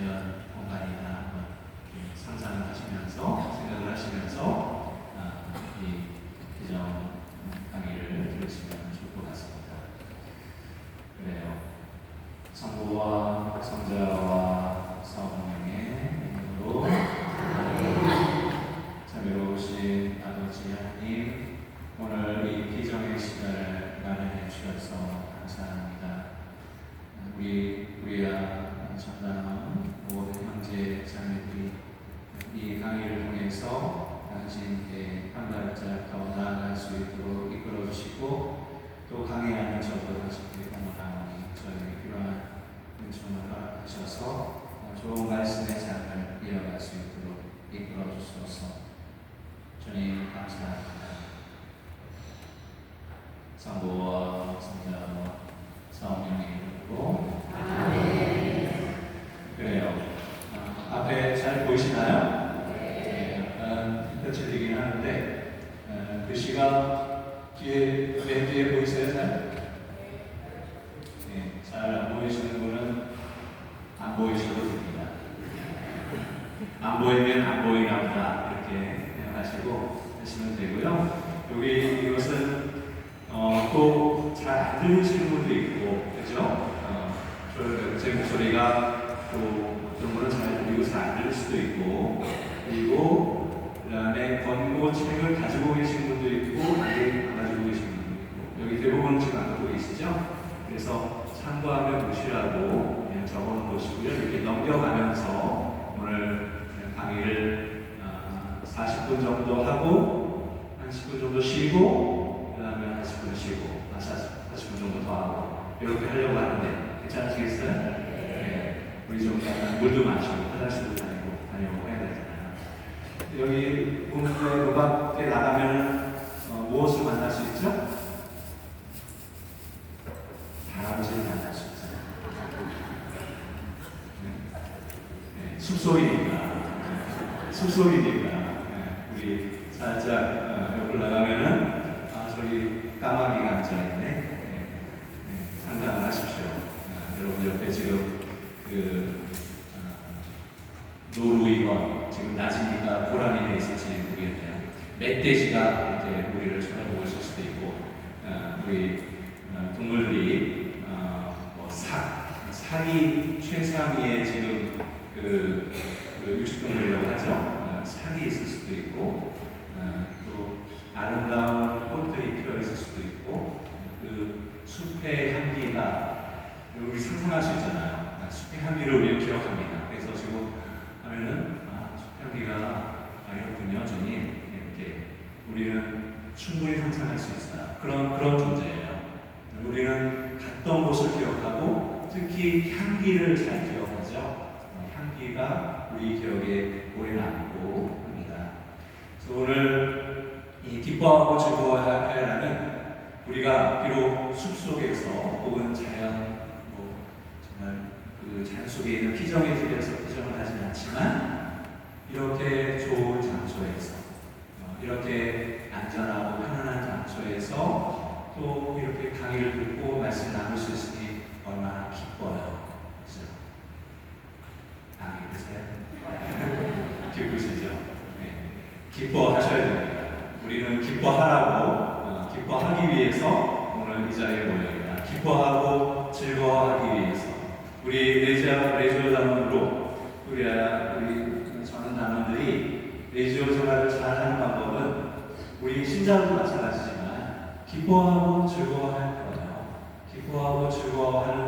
자연 공간이나 한번 상상을 하시면서 생각을 하시면서 이 기정 강의를 들으시면 좋을 것 같습니다. 그래요. 성부와 성자와 성령의 이름으로 자비로우신 아버지 하나님, 오늘 이 기정의 시간을 마련해 주셔서 감사합니다. 우리야 전남 모든 형제 자매들이 이 강의를 통해서 당신께 한 발짝 더 나아갈 수 있도록 이끌어 주시고, 또 강의하는 저도 당신께 공헌하오니 저에게 필요한 은총을 허락하셔서 좋은 말씀의 장을 이어갈 수 있도록 이끌어 주소서. 주님 감사합니다. 성부와 성자와 성령의 이름으로 아멘. 그래요. 앞에 잘 보이시나요? 네. 펼쳐지긴 하는데 글씨가 맨 뒤에 보이세요? 잘? 네. 잘 안 보이시는 분은 안 보이셔도 됩니다. 안 보이면 안 보이나 보다 이렇게 생각하시고 하시면 되고요. 여기 이것은 또 잘 안 들리시는 분도 있고, 그죠? 제 목소리가 또 어떤 분은 잘 들리고 잘 안 들릴 수도 있고, 그리고 그 다음에 권고책을 가지고 계신 분도 있고, 아직 안 가지고 계신 분도 있고, 여기 대부분 지금 안 갖고 계시죠? 그래서 참고하면 보시라고 그냥 적어 놓으시고요. 이렇게 넘겨가면서 오늘 강의를 40분 정도 하고, 한 10분 정도 쉬고, 그 다음에 한 10분 쉬고, 40분 정도 더 하고, 이렇게 하려고 하는데, 괜찮으시겠어요? 네. 우리 좀 약간 물도 마시고, 화장실도 다니고 해야 되잖아요. 여기 보는데, 요 밖에 나가면 무엇을 만날 수 있죠? 다람쥐를 만날 수 있어요. 네. 숲소리니까. 우리 살짝 옆으로 나가면은 저기 까마귀가 앉아있네. 상상을 하십시오. 여러분 옆에 지금 노루이건, 지금 낮이니까 고라니가 있을지 모르겠네요. 멧돼지가 이제 우리를 쳐다보고 있을 수도 있고, 우리 동물들이 사기 최상위의 지금 육식동물이라고 하죠. 사기 있을 수도 있고, 또 아름다운 꽃들이 피어 있을 수도 있고, 숲의 향기가 우리 상상할 수 있잖아요. 숲의 향기를 우리는 기억합니다. 그래서 지금 하면은 숲의 향기가 이렇군요, 주님. 이렇게 우리는 충분히 상상할 수 있어요. 그런 존재예요. 우리는 갔던 곳을 기억하고, 특히 향기를 잘 기억하죠. 향기가 우리 기억에 오래 남고 합니다. 그래서 오늘 이 기뻐하고 즐거워하라는, 우리가 비록 숲속에서 혹은 자연, 정말 자연 속에 있는 피정의 집에서 피정을 하진 않지만, 이렇게 좋은 장소에서, 이렇게 안전하고 편안한 장소에서 또 이렇게 강의를 듣고 말씀 나눌 수 있으니 얼마나 기뻐요. 그렇죠? 기쁘세요? 기쁘시죠? 네. 기뻐하셔야 됩니다. 우리는 기뻐하기 위해서 오늘 이 자리에 모여있다. 기뻐하고 즐거워하기 위해서 우리 레지오 단원으로 우리 전원 단원들이 레지오 생활을 잘하는 방법은 우리 신자들도 마찬가지지만 기뻐하고 즐거워할 거예요. 기뻐하고 즐거워하는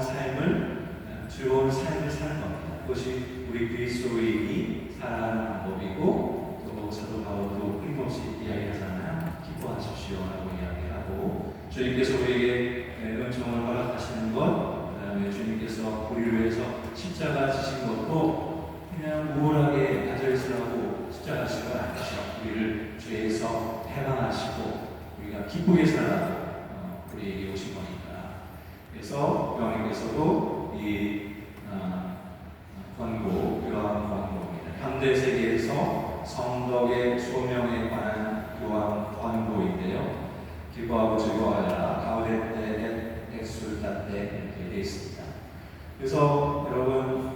즐거운 삶을 사는 겁니다. 그것이 우리 그리스도인이 살아가는 방법이고, 또 사도 바울도 끊임없이 이야기하잖아요. 기뻐하십시오 라고 이야기하고, 주님께서 우리에게 은총을 허락하시는 것, 그 다음에 주님께서 우리를 위해서 십자가 지신 것도 그냥 우월하게 앉아있으라고 십자가 지신 건 아니죠. 우리를 죄에서 해방하시고 우리가 기쁘게 살아가고 우리에게 오신 거니까. 그래서 교황님께서도 이 권고, 교황 권고입니다. 현대 세계에서 성덕의 소명에 관한 교황 권고인데요. 기뻐하고 즐거워하라. 가우데테 엑술타테 이렇게 되어 있습니다. 그래서 여러분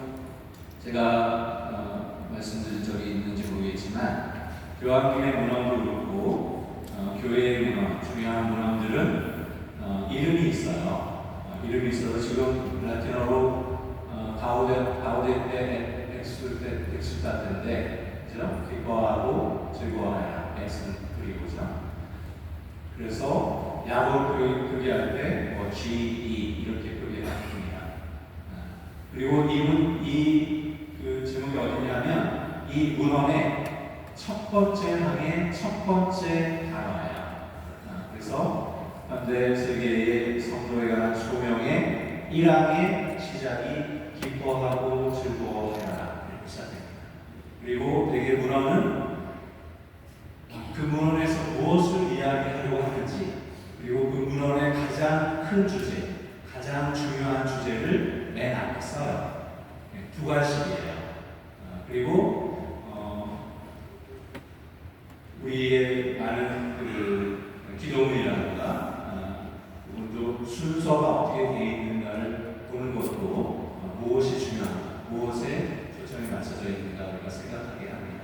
제가 말씀드린 적이 있는지 모르겠지만 교황님의 문헌도 그렇고 교회의 문헌, 중요한 문헌들은 이름이 있어요. 이름이 있어서 지금 라틴어로 가우데테 엑술타텐데, 그죠? 기뻐하고 즐거워하라. 엑스는 그리고죠. 그래서 야곱 표기할 때 GE 이렇게 표기합니다. 그리고 그 제목이 어디냐면 이 문헌의 첫 번째 항의 첫 번째 단어예요. 그래서 현대 세계의 성도에 관한 소명의 1항의 시작이 기뻐하고 즐거워하라 이렇게 시작됩니다. 그리고 대개 문헌은 그 문헌에서 무엇을 이야기하려고 하는지, 그리고 그 문헌의 가장 큰 주제, 가장 중요한 주제를 맨 앞에 써요. 두 가지예요. 그리고 우리의 많은 그 기도문이라든가 오늘도 순서가 어떻게 되어 있는가를 보는 것도 무엇이 중요한가, 무엇에 초점이 맞춰져 있는가 우리가 생각하게 합니다.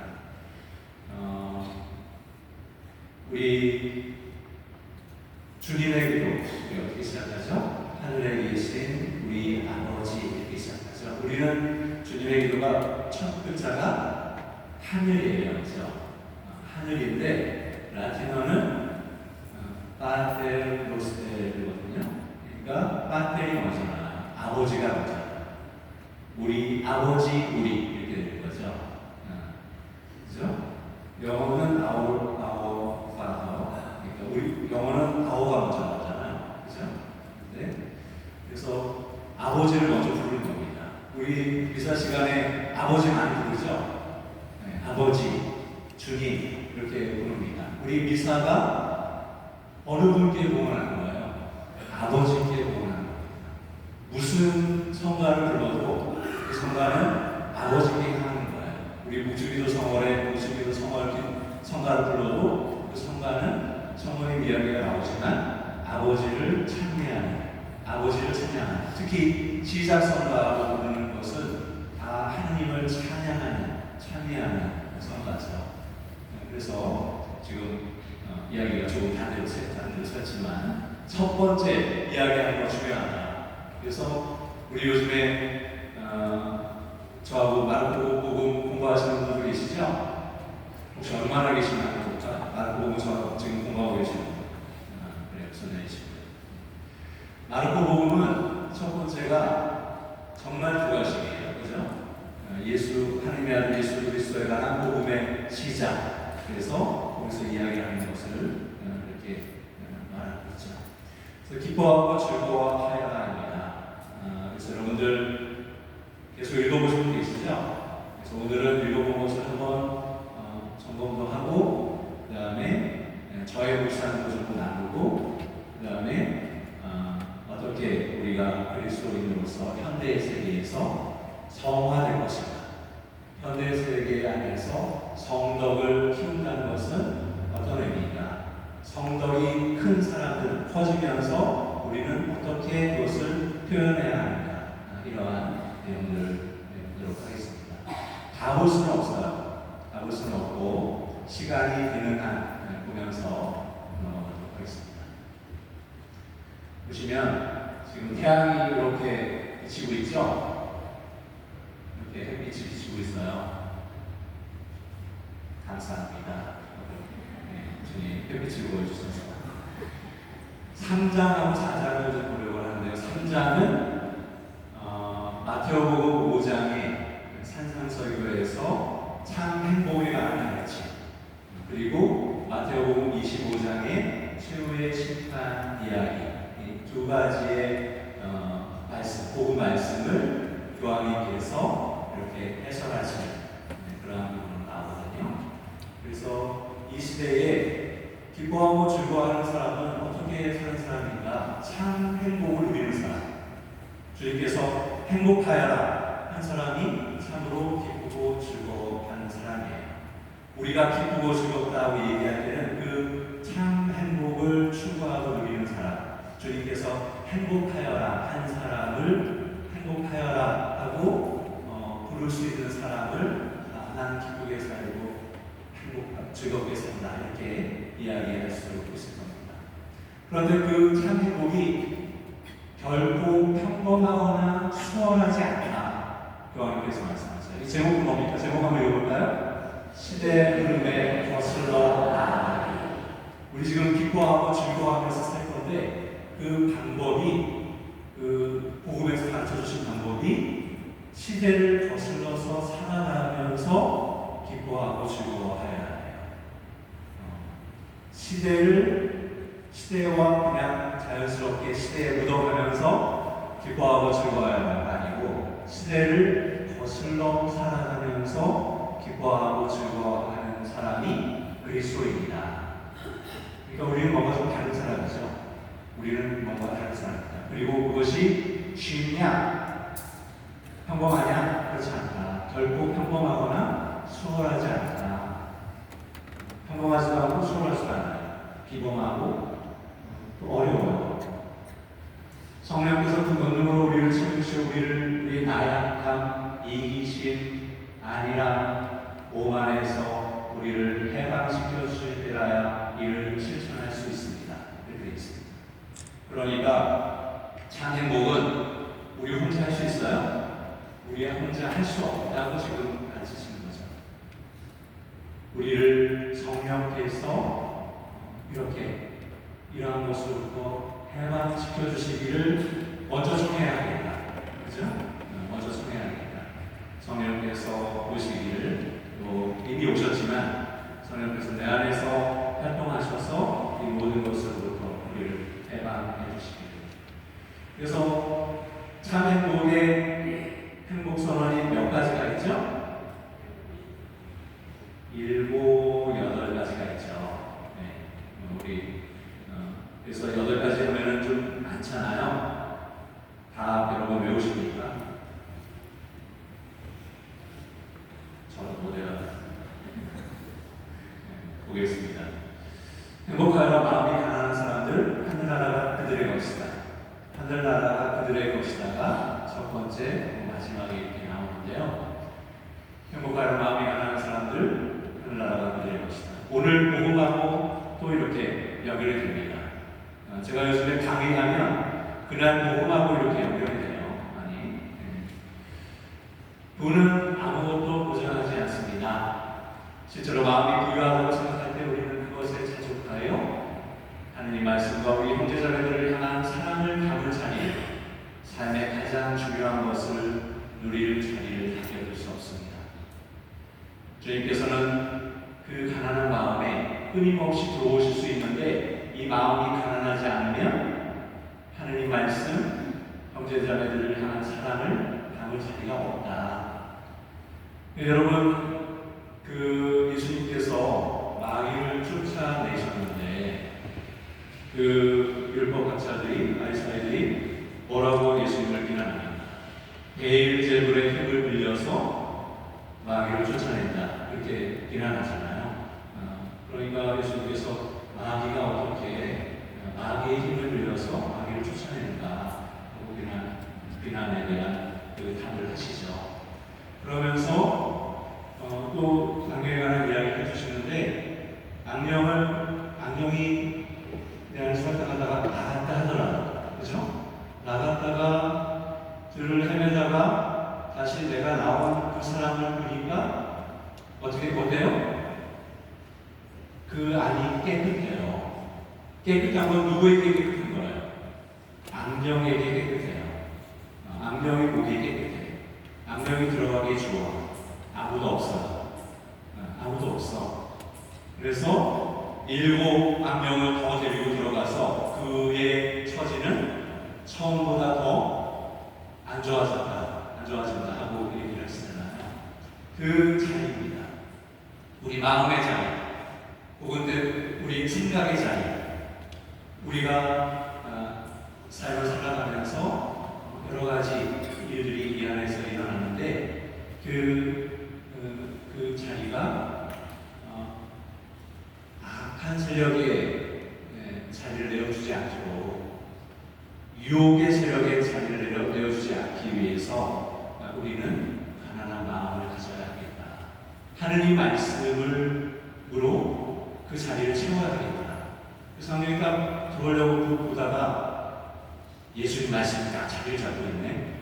우리 주님의 기도 우리 어떻게 시작하죠? 하늘에 계신 우리 아버지 이렇게 시작하죠. 우리는 주님의 기도가 첫 글자가 하늘이에요, 그렇죠? 하늘인데 라틴어는 파테르노스테르거든요. 그러니까 파테리 뭐잖아, 아버지가 뭐잖아. 우리 아버지 우리 이렇게 되는 거죠. 그렇죠? 영어는 our father. 그러니까 우리 영어는 our가 먼저 나오잖아요, 그렇죠? 네. 그래서 아버지를 먼저 부르는 겁니다. 우리 미사 시간에 아버지 많이 부르죠. 네, 아버지, 주님 이렇게 부릅니다. 우리 미사가 어느 분께 봉헌하는 거예요? 아버지께 봉헌하는 겁니다. 무슨 성가를 불러도 그 성가는 아버지께 향하는 거예요. 우리 묵주기도 성월에 묵주기도 성가를 불러도 그 성가는 성모님 이야기가 나오지만 아버지를 찬양하는, 특히 시작 성가로 부르는 것은 다 하나님을 찬양하는 성가죠. 그래서 지금 이야기가 조금 단대로 섰지만 첫 번째 이야기하는 거 중요하다. 그래서 우리 요즘에 저하고 마르코복음 공부하시는 분들 계시죠? 혹시 얼마나 계시나요? 마르코복음 저하고 지금 공부하고 계시나요? 그래요, 선생님이시고요. 마르코복음은 첫 번째가 정말 두 가지예요, 그죠? 하나님의 아들 예수 그리스도에 관한 복음의 시작. 그래서 거기서 이야기하는 것을 이렇게 말하고 있죠. 그래서 기뻐하고 즐거워하여라 합니다. 그래서 여러분들 계속 읽어보시는 게 있으죠? 그래서 오늘은 읽어본 것을 한번 점검도 하고, 그 다음에 저의 묵상한 것을 또 나누고, 그 다음에 어떻게 우리가 그리스도인으로서 현대의 세계에서 성화될 것인가, 현대 세계 안에서 성덕을 키운다는 것은 어떤 의미인가, 성덕이 큰 사람들은 퍼지면서 우리는 어떻게 그것을 표현해야 하는가, 이러한 내용들을 보도록 하겠습니다. 다 볼 수는 없어요. 다 볼 수는 없고 시간이 되는 한 보면서 넘어가도록 하겠습니다. 보시면 지금 태양이 이렇게 비치고 있죠? 이렇게 햇빛이 비치고 있어요. 감사합니다. 주님 햇빛을 보여주셔서 3장하고 4장을 좀 보려고 하는데요. 3장은 마태오복음 5장의 산상설교에서 참 행복에 관한 가르침, 그리고 마태오복음 25장의 최후의 심판 이야기, 이 두 가지의 복음 말씀을 교황님께서 이렇게 해설하시는 그런 부분으로 나오거든요. 그래서 이 시대에 기뻐하고 즐거워하는 사람은 어떻게 사는 사람인가? 참 행복을 누리는 사람. 주님께서 행복하여라 한 사람이 참으로 기쁘고 즐거워하는 사람이에요. 우리가 기쁘고 즐겁다고 얘기할 때는 그 참 행복을 추구하고 누리는 사람, 주님께서 행복하여라 한 사람을 행복하여라 하고 부를 수 즐겁게 산다 이렇게 이야기할 수 있을 겁니다. 그런데 그 참 행복이 결코 평범하거나 수월하지 않다. 교황님께서 말씀하세요. 이 제목은 뭡니까? 제목 한번 읽어볼까요? 시대 흐름에 거슬러 나아가리. 우리 지금 기뻐하고 즐거워하면서 살 건데 그 방법이 그 복음에서 가르쳐 주신 방법이 시대를 거슬러서 살아가면서 기뻐하고 즐거워해야 해요. 시대와 그냥 자연스럽게 시대에 묻어가면서 기뻐하고 즐거워해야 아니고 시대를 거슬러 살아가면서 기뻐하고 즐거워하는 사람이 그리스도입니다. 그러니까 우리는 뭔가 좀 다른 사람이죠. 우리는 뭔가 다른 사람이다. 그리고 그것이 쉽냐? 평범하냐? 그렇지 않다. 결코 평범하거나 수월하지 않다. 평범하지도 않고 수월하지도 않아요. 비범하고 또 어려워요. 성령께서 그 권능으로 우리를 채우시고 우리의 나약함, 이기심, 안일함, 오만에서 우리를 해방시켜 주실 때라야 이를 실천할 수 있습니다. 이렇게 있습니다. 그러니까 참 행복은 우리 혼자 할 수 있어요? 우리 혼자 할 수 없다고 지금 가르치시는 거죠. 우리를 성령께서 이렇게 이러한 것으로부터 해방시켜 주시기를 먼저 청해야겠다. 그죠? 먼저 청해야겠다. 성령께서 오시기를 또 이미 오셨지만 성령께서 내 안에서 활동하셔서 이 모든 것으로부터 우리를 해방해 주시기를. 그래서 참 행복의 행복 선언이 몇 가지가 있죠? 7, 8가지가 있죠. 네. 그래서 8가지 하면은 좀 많잖아요. 다 여러분 외우십니까? 저는 못 외워요. 보겠습니다. 행복하여 마음이 가난한 사람들, 하늘나라가 그들의 것이다. 하늘나라가 그들의 것이다가 첫 번째, 마지막에 이렇게 나오는데요. 행복하여 마음이 가난한 사람들, 하늘나라가 그들의 것이다. 오늘 복음하고 또 이렇게 연결이 됩니다. 제가 요즘에 강의하면 그날 복음하고 이렇게 연결이 돼요. 많이. 돈은 아무것도 보장하지 않습니다. 실제로 마음이 부유하다고 생각할 때 우리는 그것에 자족하여 하느님 말씀과 우리 형제자매들을 향한 사랑을 담을 자리, 삶의 가장 중요한 것을 누릴 자리를 당겨둘 수 없습니다. 주님께서는 그 가난한 마음에 끊임없이 들어오실 수 있는데 이 마음이 가난하지 않으면 하느님 말씀, 형제자매들을 향한 사랑을 담을 자리가 없다. 여러분, 그 예수님께서 마귀를 쫓아내셨는데 그 율법학자들이, 바리새인들이 뭐라고 예수님을 비난합니까? 베일제불의 힘을 빌려서 마귀를 쫓아낸다 이렇게 비난하잖아요. 그러니까 예수님께서 마귀가 어떻게 마귀의 힘을 빌려서 마귀를 쫓아내는가 하고 비난에 대한 그 답을 하시죠. 그러면서 또 악령에 관한 이야기를 해주시는데 악령이 내 안에서 활동하다가 나갔다 하더라도, 그죠? 나갔다가 들을 헤매다가 다시 내가 나온 그 사람을 보니까 어떻게 어때요? 그 안이 깨끗해요. 깨끗한 건 누구에게 깨끗한 거예요? 악령에게 깨끗해요. 악령이 보기에 깨끗해요. 악령이 들어가기에 좋아. 아무도 없어요. 아무도 없어. 그래서 7 악령을 더 데리고 들어가서 그의 처지는 처음보다 더 안 좋아진다 하고 얘기를 하시잖아요. 그 자리입니다. 우리 마음의 자리, 혹은 우리 생각의 자리, 우리가 삶을 살아가면서 여러 가지 일들이 이 안에서 일어나는데 그 자리가 악한 세력의 자리를 내어주지 않도록 유혹의 세력의 자리를 내어주지 않기 위해서 우리는 가난한 마음을 가져야 하겠다. 하느님 말씀을 그 자리를 채워야 되겠다. 그래서 상경이 딱 들어오려고 보다가 예수님 말씀이 딱 자리를 잡고 있네.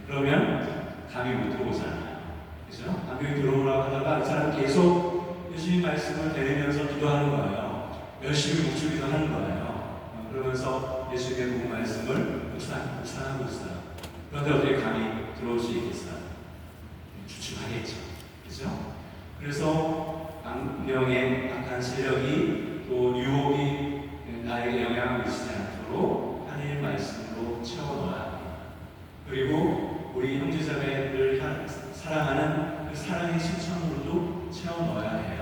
그러면 감이 못 들어오잖아요. 그죠? 감이 들어오라고 하다가 이 사람 계속 예수님 말씀을 대리면서 기도하는 거예요. 열심히 묵주기도 하는 거예요. 그러면서 예수님의 그 말씀을 묵상하고 있어요. 그런데 어떻게 감이 들어올 수 있겠어요? 주춤하겠죠. 그죠? 그래서 악령의 악한 세력이 또 유혹이 나에게 영향을 미치지 않도록 하나님의 말씀으로 채워넣어야 합니다. 그리고 우리 형제자매를 사랑하는 그 사랑의 실천으로도 채워넣어야 해요.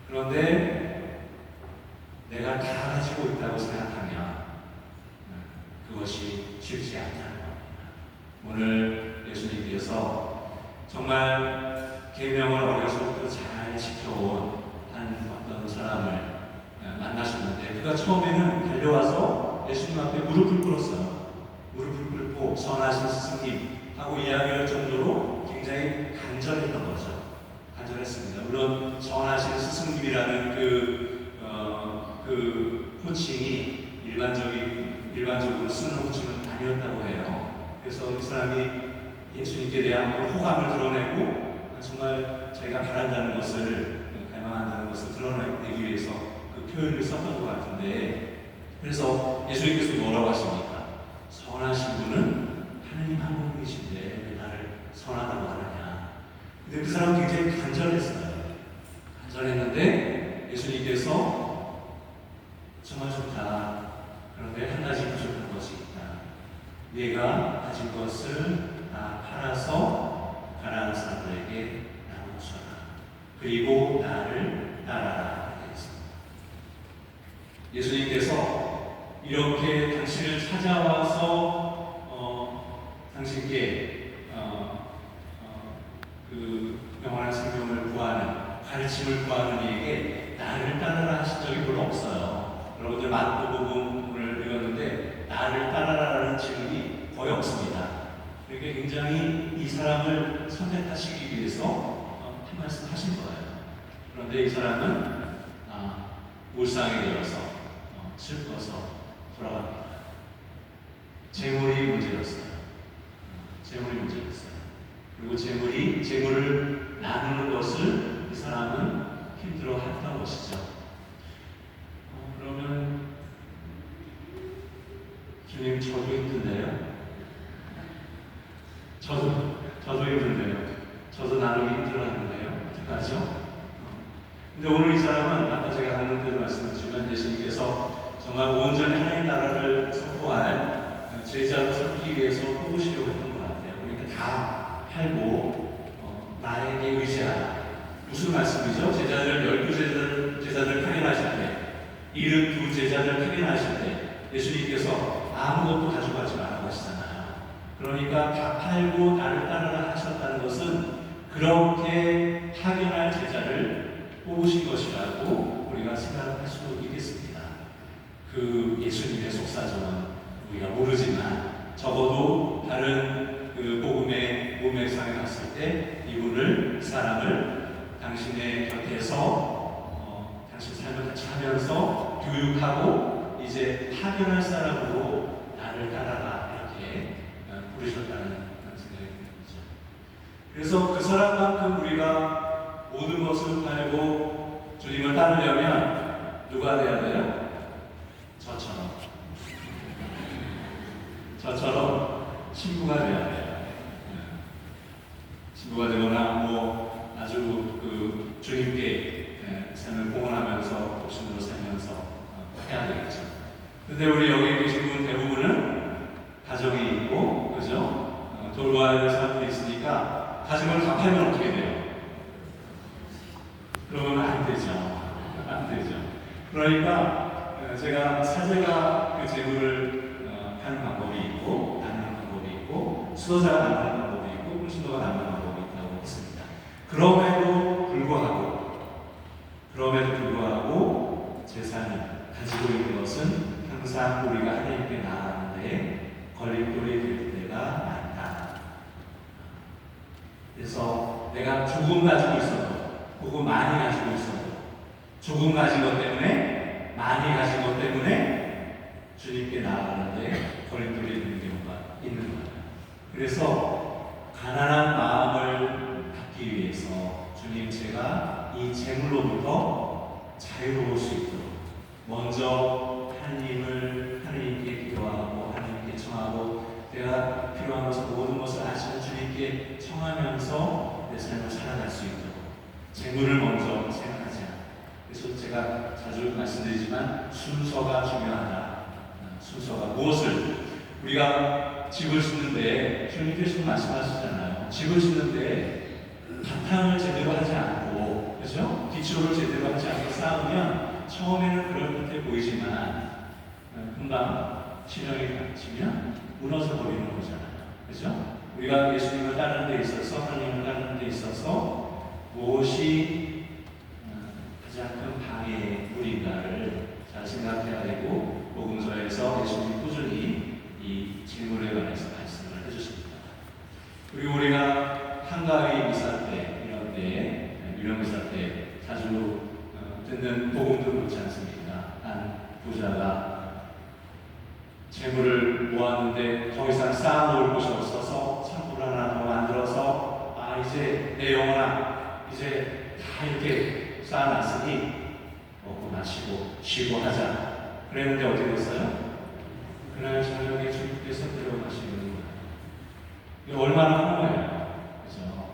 그런데 내가 다 가지고 있다고 생각하면 그것이 쉽지 않다는 겁니다. 오늘 예수님께서 정말 계명을 어려서부터 잘 지켜온 어떤 사람을 만나셨는데 그가 처음에는 달려와서 예수님 앞에 무릎을 꿇었어요. 무릎을 꿇고 선하신 스승님 하고 이야기할 정도로 굉장히 간절했던 거죠. 간절했습니다. 물론 선하신 스승님이라는 그 호칭이 일반적으로 쓰는 호칭은 아니었다고 해요. 그래서 이 사람이 예수님께 대한 호감을 드러내고 정말 자기가 바란다는 것을, 갈망한다는 것을 드러내기 위해서 그 표현을 썼던 것 같은데, 그래서 예수님께서 뭐라고 하십니까? 선하신 분은 하나님 한 분이신데 왜 나를 선하다고 하느냐. 근데 그 사람은 굉장히 간절했어요. 간절했는데 예수님께서 정말 좋다. 그런데 한 가지 부족한 것이 있다. 네가 가진 것을 다 팔아서 가난한 사람들에게 나누어라. 그리고 나를 따라라. 했습니다. 예수님께서 이렇게 당신을 찾아와서 당신께 그 영원한 생명을 구하는, 가르침을 구하는 이에게 나를 따라라 하신 적이 별로 없어요. 여러분들 마태복음을 읽었는데 나를 따라라라는 질문이 거의 없습니다. 그러니까 굉장히 이 사람을 선택하시기 위해서 한 말씀 하신 거예요. 그런데 이 사람은 울상이 되어서 슬퍼서 돌아갑니다. 재물이 문제였어요. 그리고 재물을 나누는 것을 이 사람은 힘들어 했던 것이죠. 그러면 주님, 저도 힘든데요. 저도 힘든데요. 저도 나누기 힘들어하는데요. 어떡하죠? 근데 오늘 이 사람은 아까 제가 하는 때도 말씀드렸지만 예수님께서 정말 온전히 하나님 나라를 선포할 제자로 삼기 위해서 뽑으시려고 했던 것 같아요. 그러니까 다 팔고 나에게 의지하라. 무슨 말씀이죠? 12 제자들 파견하실 때, 72 제자들 파견하실 때 예수님께서 아무것도 가져가지 말라고 하시잖아요. 그러니까 다 팔고 나를 따르라 하셨다는 것은 그렇게 파견할 제자를 뽑으신 것이라고 우리가 생각할 수도 있겠습니다. 그 예수님의 속사정은 우리가 모르지만 적어도 다른 그 복음의 문맥상에 갔을 때 이분을, 사람을 당신의 곁에서 당신 삶을 같이 하면서 교육하고 이제 파견할 사람으로 나를 따라라 이렇게 부르셨다는 생각이 듭니다. 그래서 그 사람만큼 우리가 모든 것을 팔고 주님을 따르려면 누가 돼야 돼요? 저처럼 친구가 돼야 돼요. 친구가 되거나 아주 그 주님께 삶을 공헌하면서 복신으로 살면서 해야 되겠죠. 근데 우리 여기 계신 분 대부분은 가정이 있고, 그죠? 돌봐야 될 사람들이 있으니까 가정을 다 팔면 어떻게 돼요? 그러면 안 되죠. 그러니까 제가 사제가 그 재물을 하는 방법이 있고, 나누는 방법이 있고, 수도자가 나누는 방법이 있고, 불신도가 나누는 방법이 있다고 했습니다. 그럼에도 불구하고 재산을 가지고 있는 것은 항상 우리가 하나님께 나아가는데 걸림돌이 될 때가 많다. 그래서 내가 조금 가지고 있어도 많이 가지고 있어도 조금 가진 것 때문에 많이 가진 것 때문에 주님께 나아가는데 거리낌이 있는 경우가 있는 거예요. 그래서 가난한 마음을 갖기 위해서 주님 제가 이 재물로부터 자유로울 수 있도록 먼저 하나님께 기도하고 하나님께 청하고 내가 필요한 것을 모든 것을 아시는 주님께 청하면서 내 삶을 살아갈 수 있도록 재물을 먼저 생각하지 않고 그래서 제가 자주 말씀드리지만 순서가 중요하다. 순서가 무엇을 우리가 집을 짓는데 주님께서 말씀하시잖아요. 집을 짓는데 바탕을 제대로 하지 않고 그렇죠? 기초를 제대로 하지 않고 쌓으면 처음에는 그럴듯해 보이지만 금방 시련이 닥치면 무너져 버리는 거잖아요. 그렇죠? 우리가 예수님을 따르는 데 있어서 하나님을 따르는 데 있어서 무엇이 가장 큰 방해의 우리인가를 잘 생각해야 되고 복음서에서 예수님이 꾸준히 이 질문에 관해서 말씀을 해주십니다. 그리고 우리가 한가위 미사 때 이런 때 유령 미사 때 자주 듣는 복음도 그렇지 않습니까? 한 부자가 재물을 모았는데 더 이상 쌓아놓을 곳이 없어서 창고를 하나 더 만들어서 이제 내 영혼아 이제 다 이렇게 쌓아놨으니 먹고 마시고 쉬고 하자. 그랬는데 어떻게 됐어요? 그날 저녁에 주님께서 데려가시는 거예요. 이거 얼마나 허무해요. 그죠?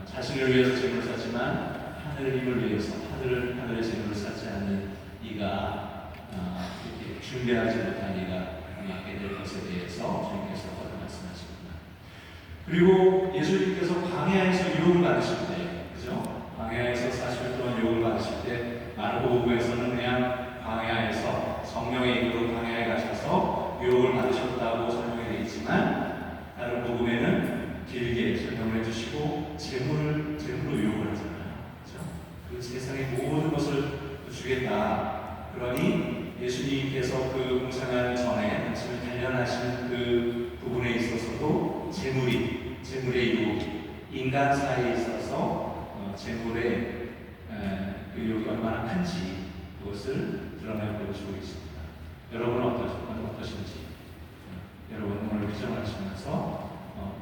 자신을 위해서 재물을 쌓지만 하늘님을 위해서 하늘의 재물을 쌓지 않는 이가 이렇게 준비하지 못한 이가 맡게 될 것에 대해서 주님께서 말씀하십니다. 그리고 예수님께서 광야에서 유혹을 받으실 때, 그죠? 광야에서 40일 동안 유혹을 받으실 때 마르코복음에서는 그냥 광야에서 성령의 인도로 광야에 가셔서 유혹을 받으셨다고 설명이 되어 있지만 다른 복음에는 길게 설명을 해주시고 재물로 유혹을 하잖아요. 그죠? 그 세상의 모든 것을 주겠다. 그러니 예수님께서 그 공생하기 전에 당신을 단련하시는 그 부분에 있어서도 재물의 유혹이 인간 사이에 있어서 재물의 그 유혹이 얼마나 큰지 그것을 드러내 보여주고 있습니다. 여러분은 어떠신지 여러분 오늘 비전하시면서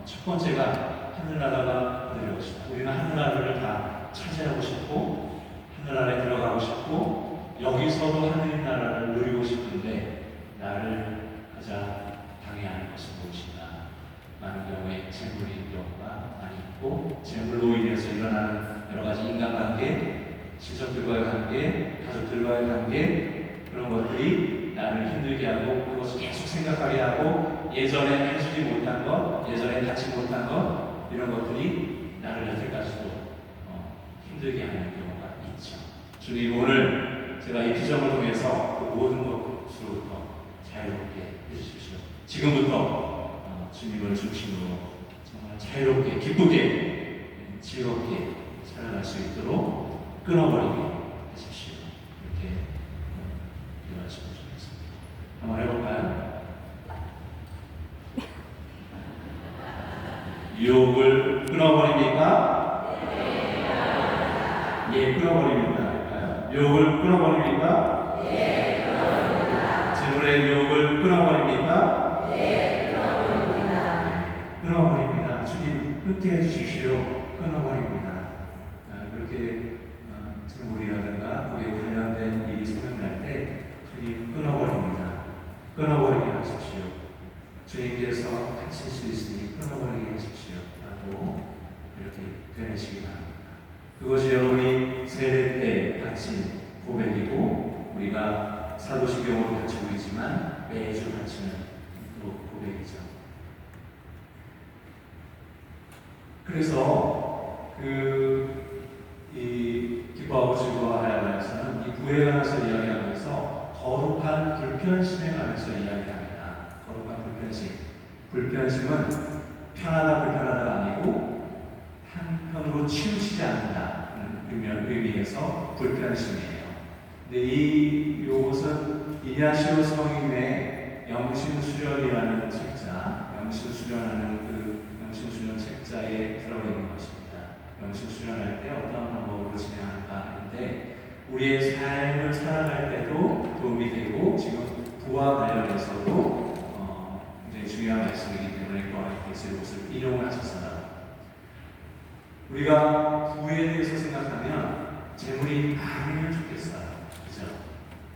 첫 번째가 하늘나라가 어디로 오시다. 우리는 하늘나라를 다 차지하고 싶고 하늘나라에 들어가고 싶고 여기서도 하나님 나라를 누리고 싶은데 나를 가장 방해하는 것은 무엇인가? 많은 경우에 재물인 경우가 많이 있고 재물로 인해서 일어나는 여러 가지 인간관계, 친척들과의 관계, 가족들과의 관계 그런 것들이 나를 힘들게 하고 그것을 계속 생각하게 하고 예전에 해주지 못한 것, 예전에 갖지 못한 것 이런 것들이 나를 여태까지도 힘들게 하는 경우가 있죠. 주님 오늘 제가 이 비전을 통해서 그 모든 것으로부터 자유롭게 해주십시오. 지금부터 주님을 중심으로 정말 자유롭게, 기쁘게, 즐겁게 살아갈 수 있도록 끊어버리게 하십시오. 이렇게 기도하시면 좋겠습니다. 한번 해볼까요? 유혹을 끊어버립니까? 예, 끊어버립니다. 유혹을 끊어버립니까? 네, 끊어버립니다. 재물의 유혹을 끊어버립니까? 네, 끊어버립니다. 끊어버립니다. 주님 끊게 해주십시오. 끊어버립니다. 그렇게 재물이라든가 거기에 관련된 일이 생각날 때 주님 끊어버립니다. 끊어버리게 하십시오. 주님께서 하실 수 있으니 끊어버리게 하십시오. 라고 이렇게 되내시기 바랍니다. 그것이 여러분이 세례 때 바친 고백이고 우리가 사도신경으로 바치고 있지만 매주 바치는 고백이죠. 그래서 이 기뻐하고 즐거워하여서는 이 구에 관해서 이야기하면서 거룩한 불편심에 관해서 이야기합니다. 거룩한 불편심. 불편심은 편하다 불편하다가 아니고 한편으로 치우치지 않는다는 의미에서 불편심이에요. 근데 이것은 이냐시오 성인의 영신수련이라는 책자, 영신수련하는 영신수련 책자에 들어있는 것입니다. 영신수련할 때 어떤 방법으로 진행하는 우리의 삶을 살아갈 때도 도움이 되고 지금 부와 관련해서도 굉장히 중요한 말씀이기 때문에 이것을 인용을 하셨어요. 우리가 부에 대해서 생각하면 재물이 많으면 좋겠어요. 그죠?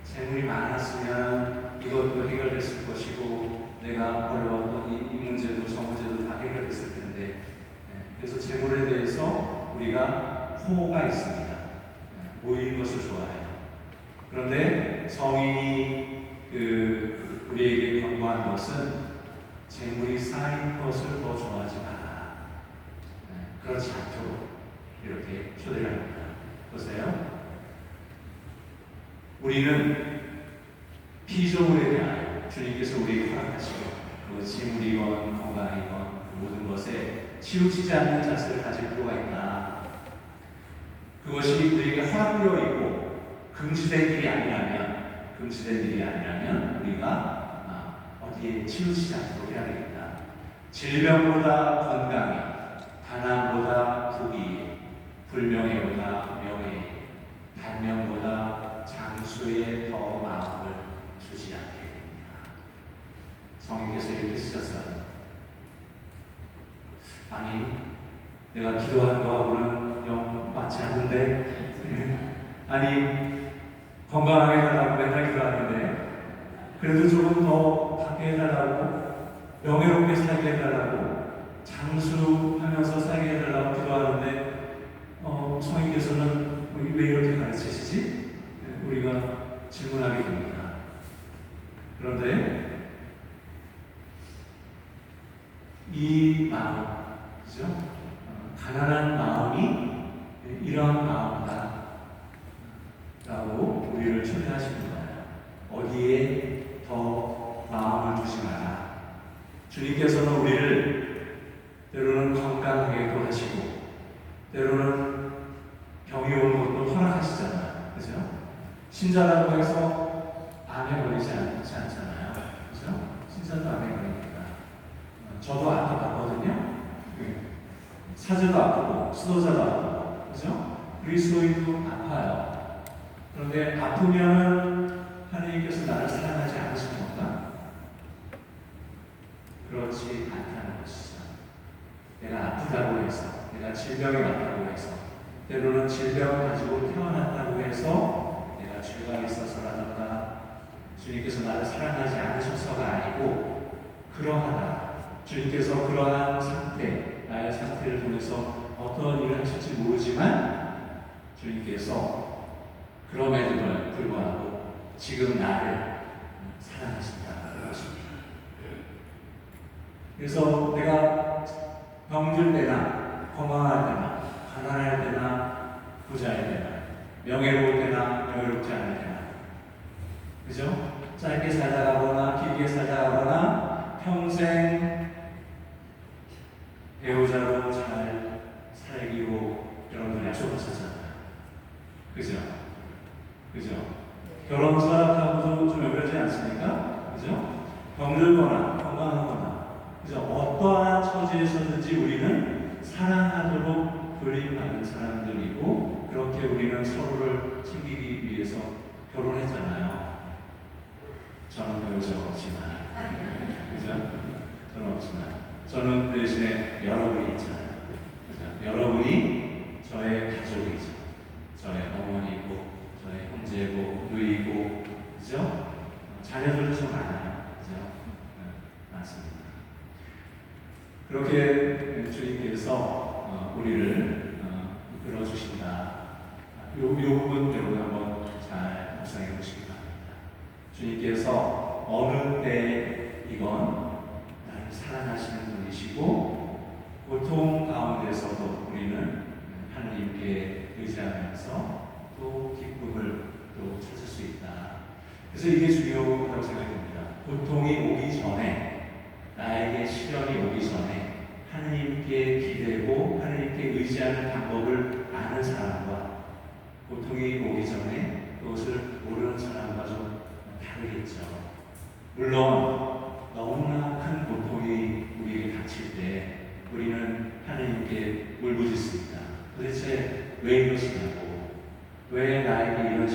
재물이 많았으면 이것도 해결됐을 것이고 내가 어려웠던 이 문제도 저 문제도 다 해결됐을 텐데 그래서 재물에 대해서 우리가 호가 있습니다. 모이는 것을 좋아해요. 그런데 성인이 우리에게 권고한 것은 재물이 쌓인 것을 더 좋아하지 마라. 그렇지 않도록 이렇게 초대를 합니다. 보세요. 우리는 피조물에 대하여 주님께서 우리에게 허락하시고 그 재물이건 건강이건 모든 것에 치우치지 않는 자세를 가질 필요가 있다. 그것이 우리에게 허락되어 있고 금지된 일이 아니라면 우리가 어디에 치우치지 않도록 해야 되겠다. 질병보다 건강이, 가난보다 부귀, 불명예보다 명예, 단명보다 장수에 더 마음을 주지 않게 됩니다. 성령께서 이렇게 쓰셨어요. 아니, 내가 기도하는 거하고는 영 맞지 않는데, 아니, 건강하게 해달라고 맨날 기도하는데, 그래도 조금 더 갖게 해달라고, 명예롭게 살게 해달라고, 장수하면서 살게 해달라고 기도하는데, 성인께서는 왜 이렇게 가르치시지? 우리가 질문하게 됩니다. 그런데 이 마음, 그죠? 가난한 마음이 이러한 마음이다 라고 우리를 초대하시는 거예요. 어디에 더 마음을 두지 마라. 주님께서는 우리를 때로는 건강하게도 하시고 때로는 병이 오는 것도 허락하시잖아요. 그죠? 신자라고 해서 암에 걸리지 않잖아요. 그죠? 신자도 암에 걸립니다. 저도 아파봤거든요. 사제도 아프고 수도자도 아프고, 그죠? 그리스도인도 아파요. 그런데 아프면 하나님께서 나를 사랑하지 않으신 건가? 그렇지 않다는 것이죠. 내가 아프다고 해서, 내가 질병이 왔다고 해서, 때로는 질병을 가지고 태어났다고 해서 내가 죄가 있어서라든가 주님께서 나를 사랑하지 않으셔서가 아니고 그러하다. 주님께서 그러한 상태, 나의 상태를 통해서 어떤 일을 하실지 모르지만 주님께서 그럼에도 불구하고 지금 나를 사랑하신다는 것입니다. 그래서 내가 병들 때나 건강할 때나 가난할 때나 부자일 때나 명예로울 때나 명예롭지 않을 때나, 그죠? 짧게 살다 가거나 길게 살다 가거나 평생 배우자로 잘 살기로 여러분들 약속하셨잖아요. 그죠? 그죠? 결혼 수락하고도 좀 어렵지 않습니까? 그죠? 병들거나 건강하거나, 그죠? 어떠한 처지에서든지 우리는 사랑하도록 불림받는 사람들이고, 그렇게 우리는 서로를 챙기기 위해서 결혼했잖아요. 저는 배우자가 없지만, 그죠? 저는 없지만, 저는 대신에 여러분이 있잖아요. 그죠? 여러분이 저의 가족이죠. 저의 어머니고, 저의 형제고, 누이고, 그죠? 자녀들도 좀 많아요. 그죠? 많습니다. 그렇게 주님께서 우리를 이끌어주신다. 이 부분 여러분 한번 잘 묵상해 보시기 바랍니다. 주님께서 어느 때이건 나를 사랑하시는 분이시고 고통 가운데서도 우리는 하나님께 의지하면서 또 기쁨을 또 찾을 수 있다. 그래서 이게 중요하다고 생각합니다. 고통이 오기 전에, 나에게 시련이 오기 전에 하나님께 기대고 하나님께 의지하는 방법을 아는 사람과 고통이 오기 전에 그것을 모르는 사람과 좀 다르겠죠. 물론 너무나 큰 고통이 우리에게 닥칠 때 우리는 하나님께 울부짖습니다. 도대체 왜 이러시냐고, 왜 나에게 이런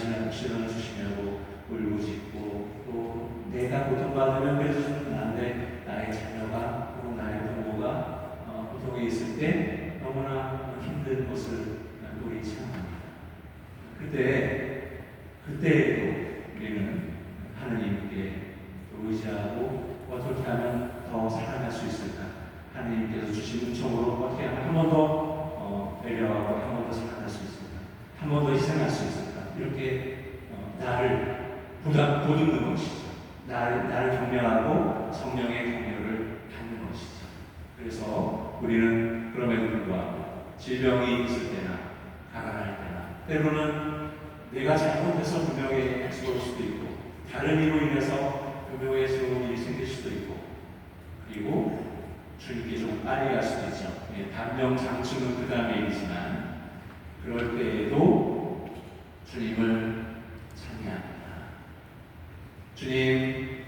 시련을 주시냐고 울부짖고 또 내가 고통받으면 그래서는 안 돼. 나의 자녀가 혹은 나의 부모가 고통에 있을 때 너무나 힘든 것을 우리 체험합니다. 그때에도 우리는 하느님께 의지하고 어떻게 하면 더 살아갈 수 있을까? 하느님께서 주신 은총으로 어떻게 하면 한 번 더 배려하고 한 번 더 살아갈 수 있을까? 한 번 더 희생할 수 있을까? 이렇게 나를 보듬는 것이죠. 나를 격려하고 성령의 격려를 받는 것이죠. 그래서 우리는 그럼에도 불구하고 질병이 있을 때나 가난할 때나 때로는 내가 잘못해서 분명히 약속할 수도 있고 다른 이로 인해서 교회에서 일이 생길 수도 있고 그리고 주님께 좀 빨리 갈 수도 있죠. 단명 장수는 그 다음에 일이지만 그럴 때에도 주님을 찬양합니다. 주님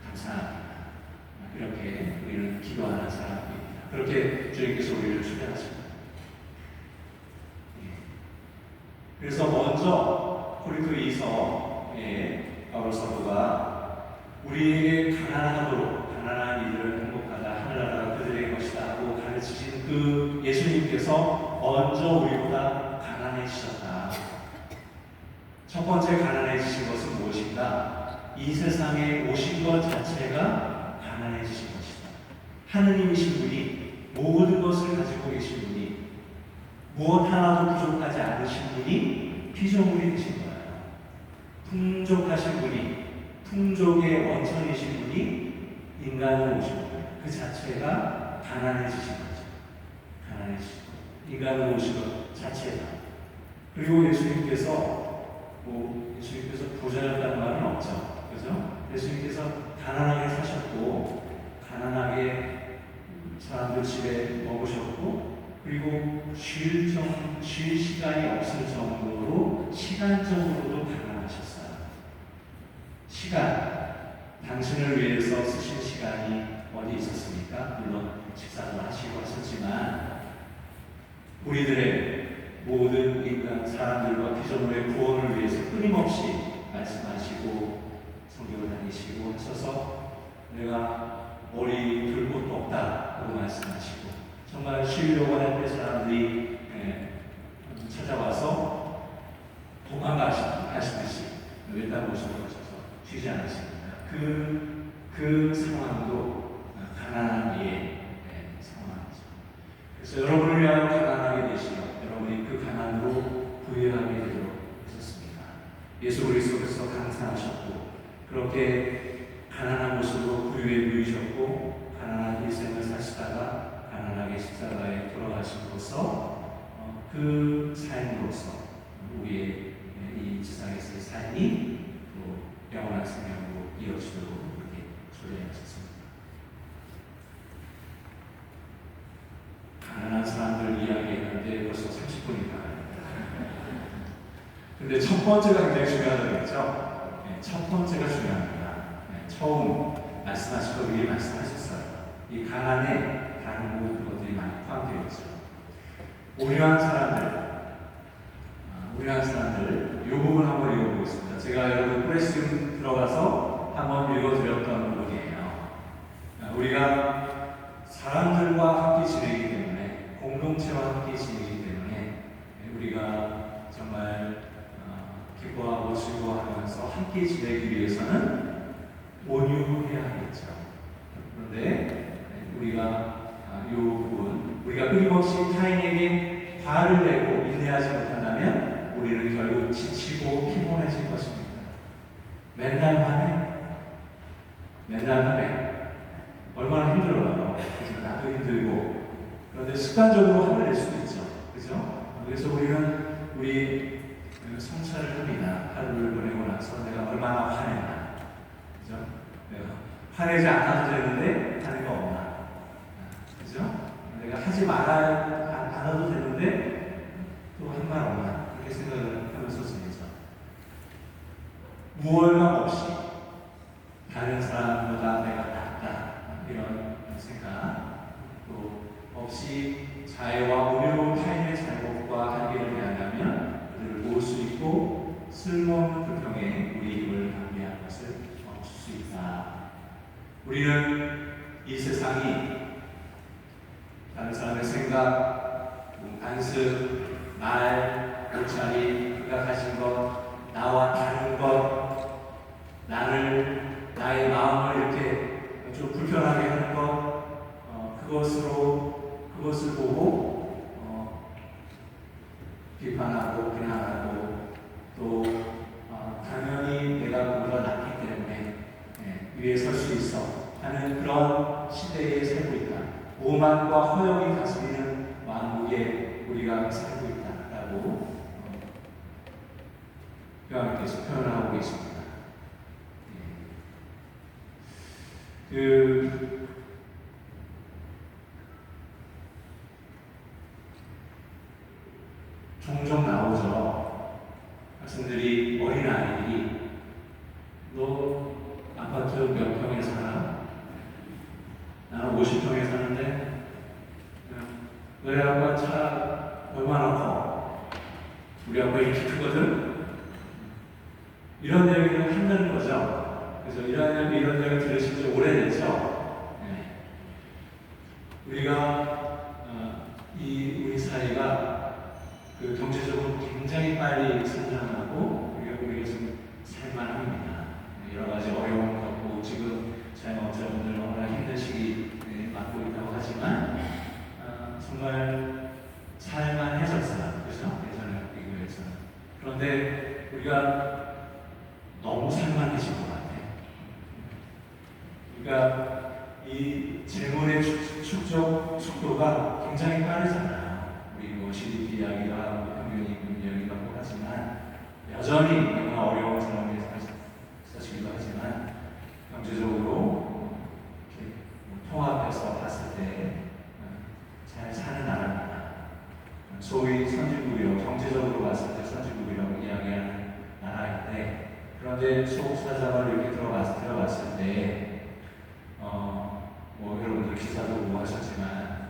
감사합니다. 이렇게 우리는 기도하는 사람입니다. 그렇게 주님께서 우리를 초대하십니다. 그래서 먼저 고린도이서에 바울 사도가 우리에게 가난한 이들을 행복하다 하늘나라가 그들의 것이다 하고 가르치신 그 예수님께서 먼저 우리보다 가난해지셨다. 첫 번째 가난해지신 것은 무엇인가? 이 세상에 오신 것 자체가 가난해지신 것이다. 하느님이신 분이 모든 것을 가지고 계신 분이 무엇 하나도 부족하지 않으신 분이 피조물이 되신 거예요. 풍족하신 분이 풍족의 원천이신 분이 인간을 오신 거예요. 그 자체가 가난해지신 거죠. 가난해지신 것. 인간을 오신 것 자체가. 그리고 예수님께서 부자였다는 말은 없죠. 그죠? 예수님께서 가난하게 사셨고 가난하게 사람들 집에 먹으셨고 그리고 쉴 시간이 없을 정도로 시간적으로도 가난하셨어요. 당신을 위해서 쓰신 시간이 어디 있었습니까? 물론 식사도 하시고 하셨지만 우리들의 모든 인간 사람들과 피조물의 구원을 위해서 끊임없이 말씀하시고 성경을 다니시고 하셔서 내가 머리 들 곳도 없다고 말씀하시고 정말 쉬려고 할 때 사람들이 찾아와서 도망가시듯이 일단 모습을 하셔서 쉬지 않으십니다. 그 상황도 가난한 이의 상황이죠. 그래서 여러분을 위하여 가난하게 되시며 여러분이 그 가난으로 부유하게 되도록 하셨습니다. 예수 그리스도께서 감사하셨고 그렇게 가난한 모습으로 부유에 누이셨고 가난한 일생을 사시다가 가난하게 십자가에 돌아가심으로써 그 삶으로써 우리의 이 세상에서의 삶이 또 영원한 생명으로 이어지도록 이렇게 초대하셨습니다. 가난한 사람들 이야기했는데 벌써 30분이 가갑니다. 근데 첫 번째가 굉장히 중요하다고 했죠? 첫 번째가 중요합니다. 처음 말씀하시고 미리 말씀하셨어요. 이 가난에 다른 모든 것들이 많이 포함되어 있죠. 오류한 사람들 이 부분 한번 읽어보겠습니다. 제가 여러분 프레스 들어가서 한번 읽어드렸던 부분이에요. 우리가 사람들과 함께 지내기 때문에 공동체와 함께 지내기 때문에 우리가 정말 기뻐하고 즐거워하면서 함께 지내기 위해서는 온유해야 하겠죠. 그런데 우리가 이 부분 우리가 끊임없이 타인에게 화를 내고 인내하지 못한다면 우리는 결국 지치고 피곤해질 것입니다. 맨날 화내. 얼마나 힘들어요. 나도 힘들고. 그런데 습관적으로 화를 낼 수도 있죠. 그죠? 그래서 우리는 우리 성찰을 합니다. 하루를 보내고 나서 내가 얼마나 화냈나. 그죠? 내가 화내지 않아도 되는데 하는 거 없나. 그죠? 내가 하지 않아도 되는데 또 한 말 없나. 이렇게 생각을 하면서 지내죠. 무얼감 없이 다른 사람보다 내가 낫다. 이런 생각 또 없이 자애와 우려로운 타인의 잘못과 한계를 대한다면 그들을 도울 수 있고 쓸모없는 불평에 우리 힘을 낭비하는 것을 멈출 수 있다. 우리는 이 세상이 다른 사람의 생각, 간섭, 말, 옷차림, 그가 가진 것, 나와 다른 것, 나의 마음을 이렇게 좀 불편하게 하는 것, 그것을 보고 비판하고 비난하고 또 당연히 내가 그보다 낫기 때문에 위에 설 수 있어 하는 그런 시대에 살고 있다. 오만과 허영이 다스리는 왕국에 우리가 살고 있다라고 교황께서 표현하고 계십니다. 종종 나오죠. 학생들이, 어린아이들이 너 아파트 몇 평에 살아? 나는 50평에 사는데 너희 아빠 차 얼마나 커? 우리 아빠 이렇게 크거든? 이런 얘기를 한다는 거죠. 그래서 이런 얘기를 들으신 지 오래됐죠. 우리가 우리 사회가 경제적으로 굉장히 빨리 성장하고 우리가 좀 살만합니다. 여러 가지 어려움을 겪고 지금 자영업자분들 너무나 힘든 시기 맞고 있다고 하지만 정말 살만해졌어요. 그렇죠? 예전에 비교해서는. 그런데 우리가 너무 살만해진 것 같아요. 그러니까 이 재물의 축적 속도가 굉장히 빠르잖아요. 우리 GDP 이야기도 하고 평균 임금 이야기도 하고 하지만 여전히 너무나 어려운 상황에 사시기도 하지만 경제적으로 이렇게 통합해서 봤을 때 잘 사는 나라입니다. 소위 선진국이라고 경제적으로 봤을 때 선진국이라고 이야기하는 나라인데 그런데 소득사장을 이렇게 들어봤을 때 여러분들 기사도 보고 하셨지만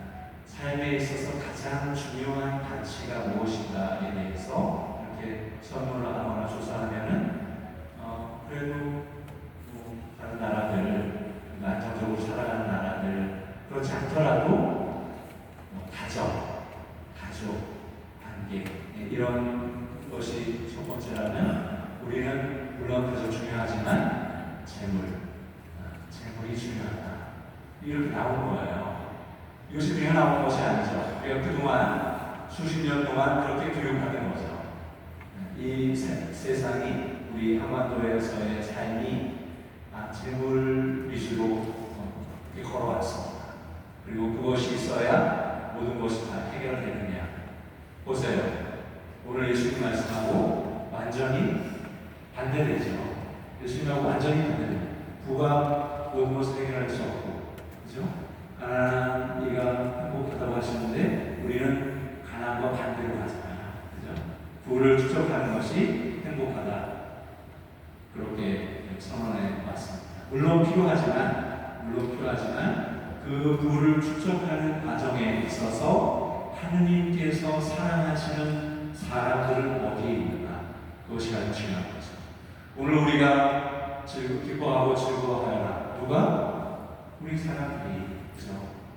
삶에 있어서 가장 중요한 가치가 무엇인가에 대해서 이렇게 설문을 하거나 조사하면은 그래도 다른 나라들, 안정적으로 살아가는 나라들 그렇지 않더라도 가족, 관계 이런 것이 첫 번째라면 우리는 물론 가장 중요하지만 재물이 중요하다. 이렇게 나온 거예요. 이것이 그냥 나온 것이 아니죠. 우리가 그동안 수십 년 동안 그렇게 교육하는 거죠. 이 세상이 우리 한반도에서의 삶이 재물 위주로 걸어왔습니다. 그리고 그것이 있어야 모든 것이 다 해결되느냐. 보세요. 오늘 예수님 말씀하고 완전히 반대되죠. 예수님하고 완전히 반대돼요. 부가 모든 것을 해결할 수 없고, 그죠? 가난한 이가 행복하다고 하시는데 우리는 가난과 반대로 하잖아요. 그죠? 부를 축적하는 것이 행복하다. 그렇게 선언해 왔습니다. 물론 필요하지만 그 부를 축적하는 과정에 있어서 하느님께서 사랑하시는 사람들은 어디에 있는가? 그것이 가장 중요한 거죠. 오늘 우리가 기뻐하고 즐거워하여라. 누가? 우리 사람들이, 그죠?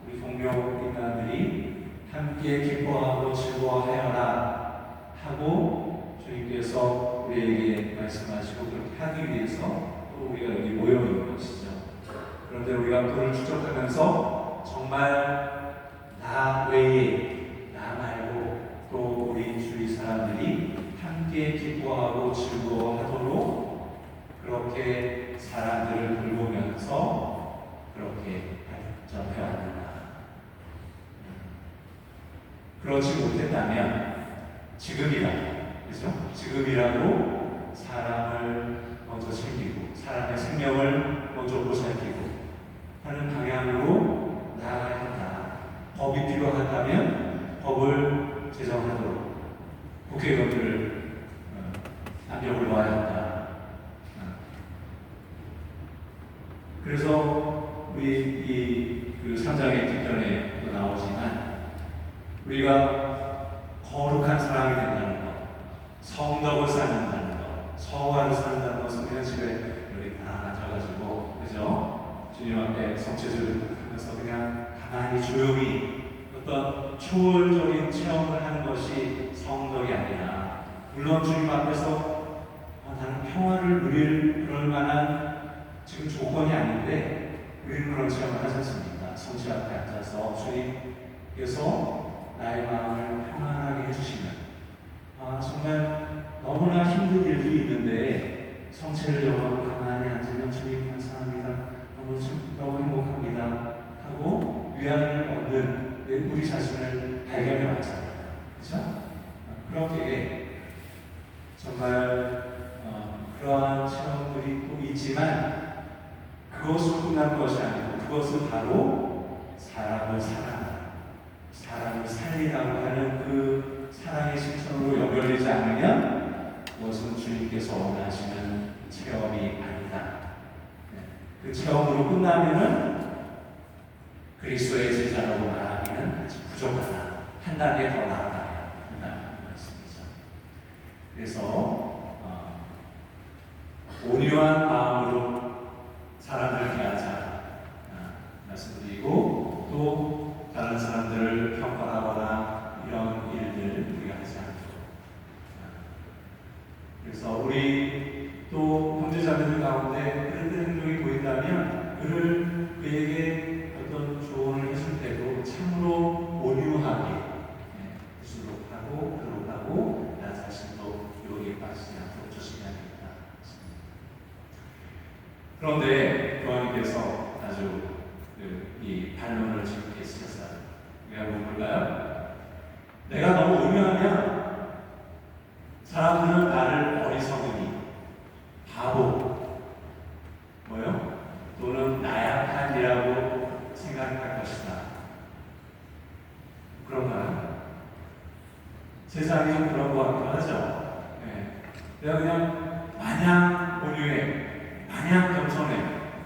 우리 동료 인간들이 함께 기뻐하고 즐거워하여라 하고 주님께서 우리에게 말씀하시고 그렇게 하기 위해서 또 우리가 여기 모여 있는 것이죠. 그런데 우리가 그를 축적하면서 정말 나 외에 나 말고 또 우리 주위 사람들이 함께 기뻐하고 즐거워하도록 그렇게 사람들을 돌보면서 그렇게 발전해 왔는가. 그렇지 못했다면 지금이라도 사람을 먼저 챙기고 사람의 생명을 먼저 보살피고 하는 방향으로 나아가야 한다. 법이 필요하다면 법을 제정하도록 국회의원들을 압력을 놓아야 한다. 그래서 우리 그 3장의 뒷편에 나오지만 우리가 거룩한 사람이 된다는 것, 성덕을 쌓는다는 것, 조용히 어떤 초월적인 체험을 하는 것이 성덕이 아니라, 물론 주님 앞에서 나는 평화를 누릴 그럴 만한 지금 조건이 아닌데 우리는 그런 체험을 하지 않습니까? 성실 앞에 앉아서 주님께서 나의 마음을 평안하게 해주시면, 정말 너무나 힘든 일도 있는데 성체를 영하고 가만히 앉으면 주님 감사합니다, 너무 행복합니다 하고 위안을 얻는 우리 자신을 발견해 왔잖아요. 그렇죠? 그렇게 정말 그러한 체험들이 또 있지만 그것으로 끝난 것이 아니고, 그것은 바로 사람을 사랑하라, 사람을 살리라고 하는 그 사랑의 실천으로 연결되지 않으면 그것은 주님께서 원하시는 체험이 아니다. 그 체험으로 끝나면은 그리스도의 제자라고 말하기는 아직 부족하다, 한 단계 더 나아가야 한다는 말씀이죠. 그래서 온유한 마음으로 사람들을 대하자 말씀드리고, 또 다른 사람들을 평가하거나 이런 일들 우리가 하지 않도록. 그래서 우리 또 형제자매들 가운데 그런 행동이 보인다면 그에게 어떤 조언을 해줄 때도 참으로 온유하게 수록하고 그러고 나 자신도 여기에 빠지지 않도록 조심해야겠다. 그런데 교황님께서 아주 이 반론을 지금 쓰셨어요. 우리가 볼까요? 내가 너무 온유하면 사람들은 나를 어리석으니 바보, 또는 나약한이라고 생각할 것이다. 그런가요? 세상이 좀 그런 것 같기도 하죠. 내가 그냥 마냥 온유해, 마냥 겸손해,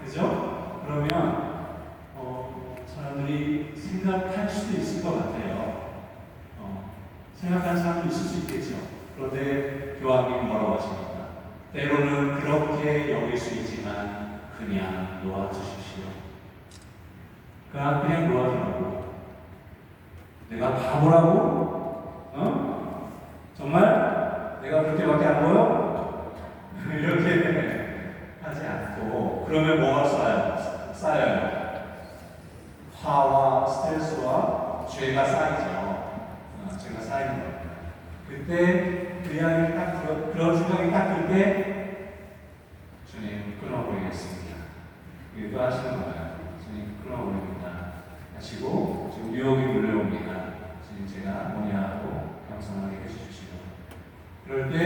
그죠? 그러면 사람들이 생각할 수도 있을 것 같아요. 생각하는 사람도 있을 수 있겠죠. 그런데 교황님이 뭐라고 하십니까? 때로는 그렇게 여길 수 있지만 그냥 놓아주십시오. 그냥 놓아주라고. 내가 바보라고? 정말? 내가 그렇게밖에 안 보여? 이렇게 하지 않고, 그러면 뭐가 쌓여요? 화와 스트레스와 죄가 쌓이죠. 죄가 쌓이는 거예요. 그때 그 이야기를 그런 생각이 딱 들 때 주님 끊어버리겠습니다. 이거 하시는 거예요. 주님 끊어버립니다 하시고, 지금 유혹이 물려옵니다. 주님 제가 온유하고 겸손하게 해주십시오. 그럴 때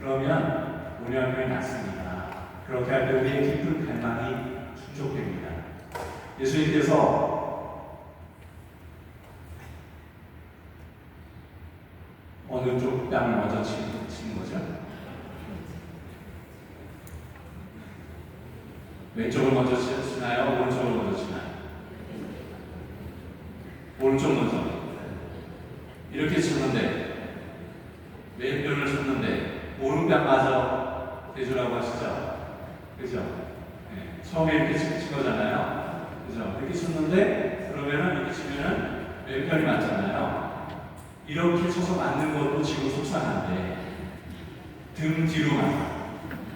그러면 온유함이 났습니다. 그렇게 할 때 우리의 깊은 갈망이 충족됩니다. 예수님께서 어느 쪽 뺨을 먼저 치는 거죠? 왼쪽을 먼저 치나요? 오른쪽을 먼저 치나요? 오른쪽 먼저. 이렇게 쳤는데, 왼편을 쳤는데 오른뺨마저 대주라고 하시죠? 그죠? 처음에 이렇게 친 거잖아요. 그죠? 이렇게 쳤는데, 그러면은 이렇게 치면은 왼편이 맞잖아요. 이렇게 쳐서 맞는 것도 지금 속상한데, 등 뒤로 맞아.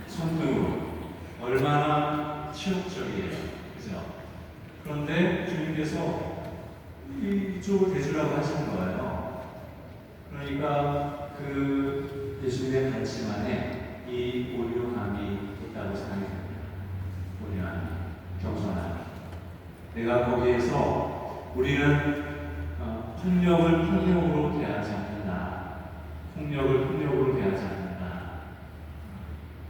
손등으로. 얼마나 치욕적이에요. 그죠? 그런데 주님께서 이쪽을 대주라고 하시는 거예요. 그러니까 그 예수님의 가르침 안에 이 온유함이 있다고 생각이 듭니다. 온유함, 겸손함. 내가 거기에서 우리는 폭력을 폭력으로 대하지 않는다. 폭력을 폭력으로 대하지 않는다.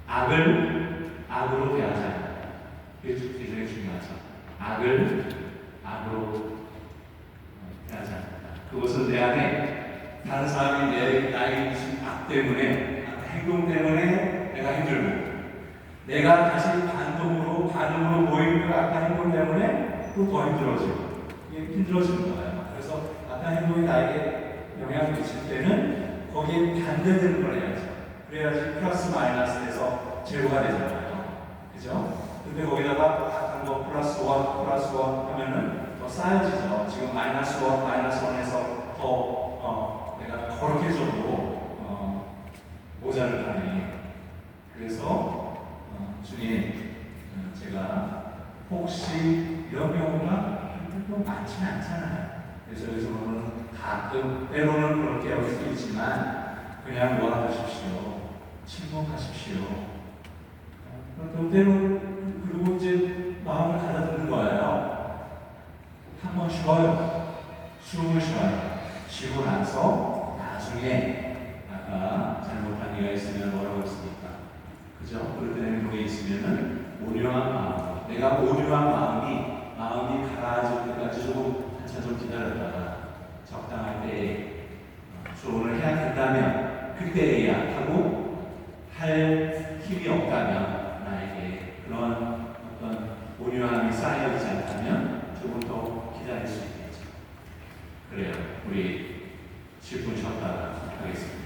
악을 악으로 대하지 않는다. 그게 굉장히 중요하죠. 악을 악으로 대하지 않는다. 그것은 내 안에 다른 사람이 나에게 무슨 악 때문에, 행동 때문에 내가 힘들고, 내가 다시 반응으로 보이는 그 악한 행동 때문에 또 더 힘들어지고, 이게 힘들어지는 거예요. 그래서 악한 행동이 나에게 영향을 미칠 때는 거기에 반대되는 걸 해야죠. 그래야지 플러스 마이너스에서 제로가 되잖아요. 그죠? 근데 거기다가 악한 거 플러스 원 하면은 더 더 쌓여지죠. 지금 마이너스 1에서 내가 그렇게 줘도 모자르다니. 그래서 주님, 제가 혹시 이런 경우가 많지는 않잖아요. 그래서 여기서는 가끔 때로는 그렇게 여길 수 있지만 그냥 놓아두십시오. 침묵하십시오. 또 때로는 그리고 이제 마음을 가다듬는 거예요. 한번 쉬어요. 숨을 쉬어요. 쉬고 나서 나중에 아까 잘못한 일가 있으면 뭐라고 했습니까? 그죠? 그럴 때 행동에 있으면은 온유한 마음, 내가 온유한 마음이 가라앉을 때까지 조금 한참 좀 기다렸다가 적당할 때에 조언을 해야 된다면 그때야 하고, 할 힘이 없다면 나에게 그런 어떤 온유함이 쌓여있지 않다면 조금 더 기다릴 수 있겠죠. 그래요. 우리 10분 쉬었다가 하겠습니다.